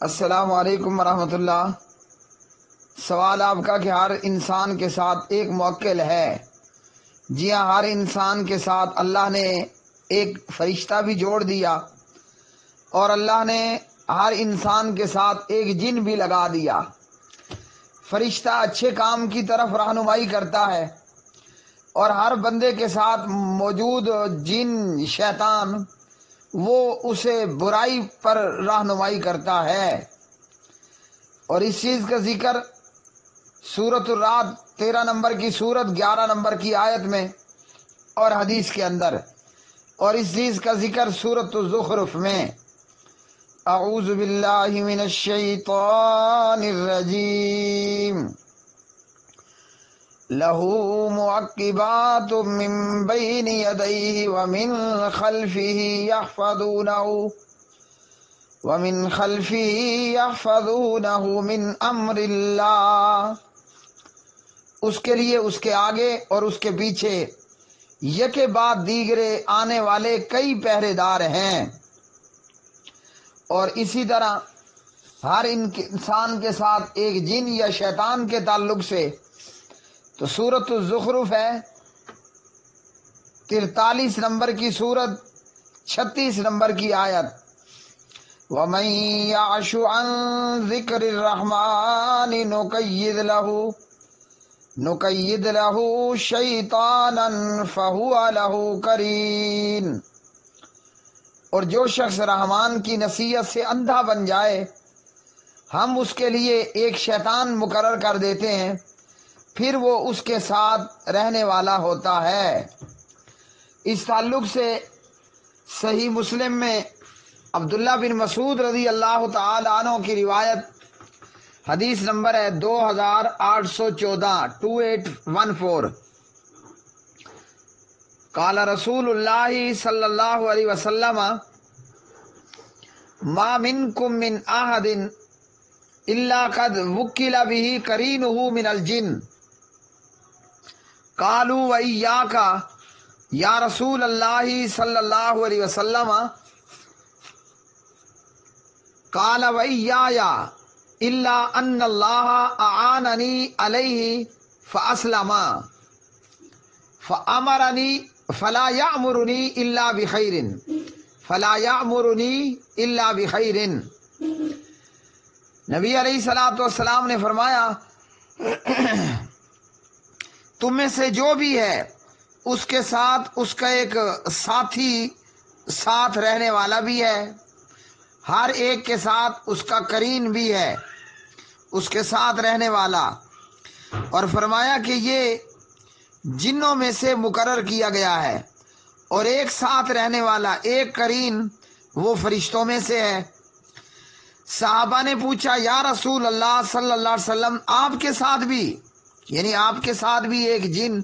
السلام علیکم ورحمۃ اللہ۔ سوال آپ کا کہ ہر انسان کے ساتھ ایک موکل ہے۔ جی ہاں، ہر انسان کے ساتھ اللہ نے ایک فرشتہ بھی جوڑ دیا اور اللہ نے ہر انسان کے ساتھ ایک جن بھی لگا دیا۔ فرشتہ اچھے کام کی طرف رہنمائی کرتا ہے اور ہر بندے کے ساتھ موجود جن شیطان وہ اسے برائی پر رہنمائی کرتا ہے۔ اور اس چیز کا ذکر سورۃ الرعد 13 نمبر کی سورت 11 نمبر کی آیت میں اور حدیث کے اندر، اور اس چیز کا ذکر سورۃ الزخرف میں۔ اعوذ باللہ من الشیطان الرجیم۔ لہ معقبات من بین یدیہ ومن خلفہ یحفظونہ من امر اللہ۔ اس کے لیے اس کے آگے اور اس کے پیچھے یکے بعد دیگرے آنے والے کئی پہرے دار ہیں۔ اور اسی طرح ہر انسان کے ساتھ ایک جن یا شیطان کے تعلق سے تو سورۃ الزخرف ہے 43 نمبر کی سورت 36 نمبر کی آیت۔ وَمَن يَعْشُ عَن ذِكْرِ الرَّحْمَنِ نُقَيِّدْ لَهُ شَيْطَانًا فَهُوَ لَهُ قَرِينٌ۔ اور جو شخص رحمان کی نصیحت سے اندھا بن جائے ہم اس کے لیے ایک شیطان مقرر کر دیتے ہیں، پھر وہ اس کے ساتھ رہنے والا ہوتا ہے۔ اس تعلق سے صحیح مسلم میں عبداللہ بن مسعود رضی اللہ تعالی عنہ کی روایت، حدیث نمبر ہے 2814 2814۔ قال رسول اللہ صلی اللہ علیہ وسلم ما منکم من احد الا قد وکل به قرینہ من الجن قالوا وإیاک یا رسول اللہ صلی اللہ علیہ وسلم قال وإیایا الا ان اللہ اعاننی علیہ فاسلم فامرنی فلا یأمرنی الا بخیر نبی علیہ الصلوۃ والسلام نے فرمایا تم میں سے جو بھی ہے اس کے ساتھ اس کا ایک ساتھی ساتھ رہنے والا بھی ہے، ہر ایک کے ساتھ اس کا قرین بھی ہے، اس کے ساتھ رہنے والا۔ اور فرمایا کہ یہ جنوں میں سے مقرر کیا گیا ہے، اور ایک ساتھ رہنے والا ایک قرین وہ فرشتوں میں سے ہے۔ صحابہ نے پوچھا یا رسول اللہ صلی اللہ علیہ وسلم آپ کے ساتھ بھی، یعنی آپ کے ساتھ بھی ایک جن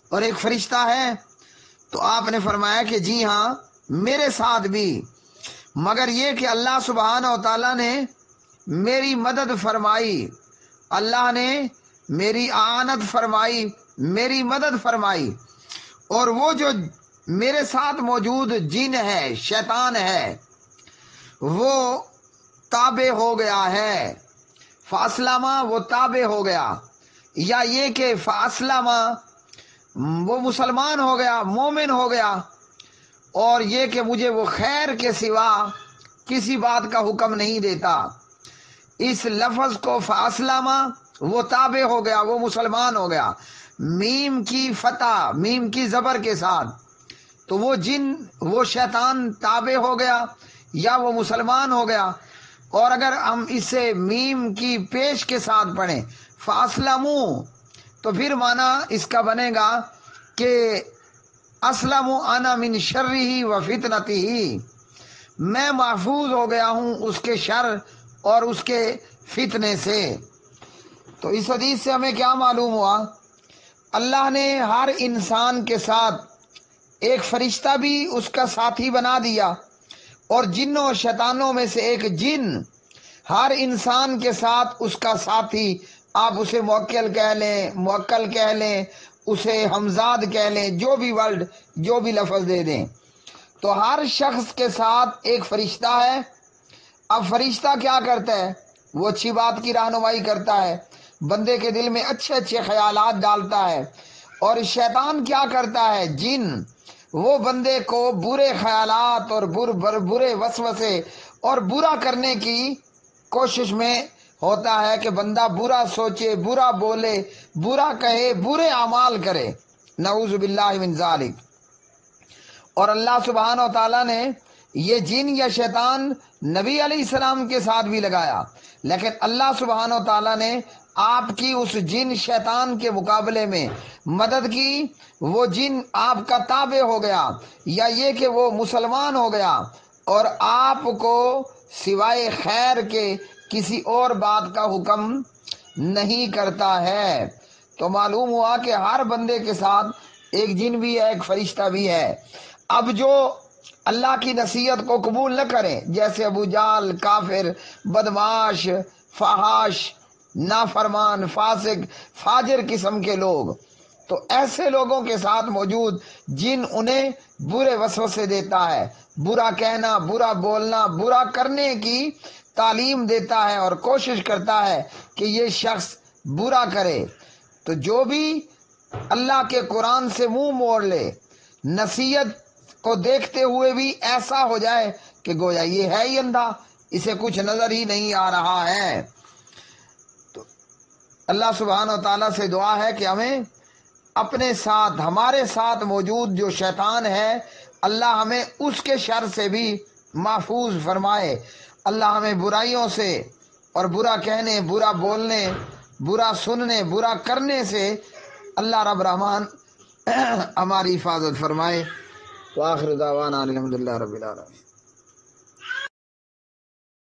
اور ایک فرشتہ ہے؟ تو آپ نے فرمایا کہ جی ہاں میرے ساتھ بھی، مگر یہ کہ اللہ سبحانہ و تعالیٰ نے میری مدد فرمائی، اللہ نے میری اعانت فرمائی، میری مدد فرمائی، اور وہ جو میرے ساتھ موجود جن ہے، شیطان ہے، وہ تابع ہو گیا ہے۔ فاسلامہ وہ تابع ہو گیا، یا یہ کہ فاسلامہ وہ مسلمان ہو گیا، مومن ہو گیا، اور یہ کہ مجھے وہ خیر کے سوا کسی بات کا حکم نہیں دیتا۔ اس لفظ کو فاسلامہ وہ تابع ہو گیا، وہ مسلمان ہو گیا، میم کی فتح، میم کی زبر کے ساتھ، تو وہ جن وہ شیطان تابع ہو گیا یا وہ مسلمان ہو گیا۔ اور اگر ہم اسے میم کی پیش کے ساتھ پڑھیں فاسلمو، تو پھر معنی اس کا بنے گا کہ اسلم انا من شرہ و فتنتہ، میں محفوظ ہو گیا ہوں اس کے شر اور اس کے فتنے سے۔ تو اس حدیث سے ہمیں کیا معلوم ہوا؟ اللہ نے ہر انسان کے ساتھ ایک فرشتہ بھی اس کا ساتھی بنا دیا، اور جنوں اور شیطانوں میں سے ایک جن ہر انسان کے ساتھ اس کا ساتھی، آپ اسے موکل کہہ لیں، موکل کہہ لیں، اسے ہمزاد کہہ لیں، جو بھی ورڈ، جو بھی لفظ دے دیں، تو ہر شخص کے ساتھ ایک فرشتہ ہے۔ اب فرشتہ کیا کرتا ہے؟ وہ اچھی بات کی رہنمائی کرتا ہے، بندے کے دل میں اچھے اچھے خیالات ڈالتا ہے۔ اور شیطان کیا کرتا ہے؟ جن وہ بندے کو برے خیالات اور برے وسوسے اور برا کرنے کی کوشش میں ہوتا ہے کہ بندہ برا سوچے، برا بولے، برا کہے، برے اعمال کرے، نعوذ باللہ من ذالک۔ اور اللہ سبحانہ و تعالیٰ نے یہ جن یا شیطان نبی علیہ السلام کے ساتھ بھی لگایا، لیکن اللہ سبحانہ و تعالیٰ نے آپ کی اس جن شیطان کے مقابلے میں مدد کی۔ وہ جن آپ کا تابع ہو گیا، یا یہ کہ وہ مسلمان ہو گیا اور آپ کو سوائے خیر کے کسی اور بات کا حکم نہیں کرتا ہے۔ تو معلوم ہوا کہ ہر بندے کے ساتھ ایک جن بھی ہے، ایک فرشتہ بھی ہے۔ اب جو اللہ کی نصیحت کو قبول نہ کریں، جیسے ابو جہل، کافر، بدمعاش، فحاش، نافرمان، فاسق، فاجر قسم کے لوگ، تو ایسے لوگوں کے ساتھ موجود جن انہیں برے وسوسے دیتا ہے، برا کہنا، برا بولنا، برا کرنے کی تعلیم دیتا ہے اور کوشش کرتا ہے کہ یہ شخص برا کرے۔ تو جو بھی اللہ کے قرآن سے منہ موڑ لے، نصیحت کو دیکھتے ہوئے بھی ایسا ہو جائے کہ گویا یہ ہے ہی اندھا، اسے کچھ نظر ہی نہیں آ رہا ہے، تو اللہ سبحانہ و تعالیٰ سے دعا ہے کہ ہمیں اپنے ساتھ، ہمارے ساتھ موجود جو شیطان ہے، اللہ ہمیں اس کے شر سے بھی محفوظ فرمائے۔ اللہ ہمیں برائیوں سے اور برا کہنے، برا بولنے، برا سننے، برا کرنے سے اللہ رب رحمان ہماری حفاظت فرمائے۔ وآخر دعوانا الحمدللہ رب العالمین۔